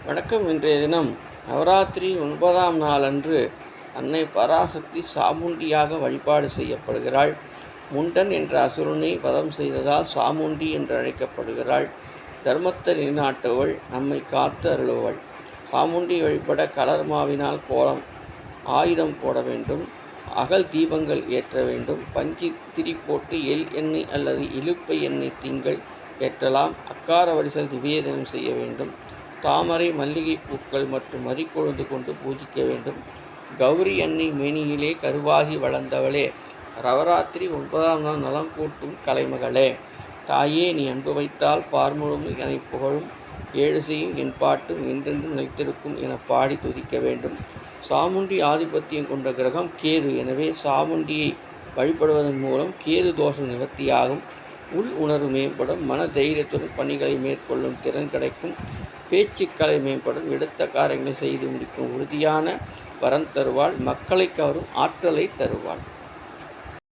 வணக்கம். இன்றைய தினம் நவராத்திரி 9ஆம் நாளன்று அன்னை பராசக்தி சாமுண்டியாக வழிபாடு செய்யப்படுகிறாள். முண்டன் என்ற அசுரனை வதம் செய்ததால் சாமுண்டி என்று அழைக்கப்படுகிறாள். தர்மத்தை நிலைநாட்டுவள், நம்மை காத்து அருளுவள். சாமுண்டி வழிபட கலர் மாவினால் கோலம் ஆயுதம் போட வேண்டும். அகல் தீபங்கள் ஏற்ற வேண்டும். பஞ்சு திரி போட்டு எள் எண்ணெய் அல்லது இலுப்பை எண்ணெய் திங்கள் ஏற்றலாம். அக்கார வரிசல் நிவேதனம் செய்ய வேண்டும். தாமரை, மல்லிகை பூக்கள் மற்றும் மறிக்கொழுந்து கொண்டு பூஜிக்க வேண்டும். கௌரி அன்னை மேனியிலே கருவாகி வளர்ந்தவளே, நவராத்திரி 9ஆம் நாள் நலம் கூட்டும் கலைமகளே, தாயே நீ அன்பு வைத்தால் பார்முழும் என புகழும், ஏழு செய்யும் என் பாட்டும் என்றென்றும் நிலைத்திருக்கும் என பாடி துதிக்க வேண்டும். சாமுண்டி ஆதிபத்தியம் கொண்ட கிரகம் கேது. எனவே சாமுண்டியை வழிபடுவதன் மூலம் கேது தோஷம் நிவர்த்தியாகும். உள் உணர்வு மேம்படும். மன தைரியத்துடன் பணிகளை மேற்கொள்ளும் திறன் கிடைக்கும். பேச்சுக்கலை மேம்படும். எடுத்த காரியங்களை செய்து முடிக்கும் உறுதியான வரம் தருவாள். மக்களை கவரும் ஆற்றலை தருவாள்.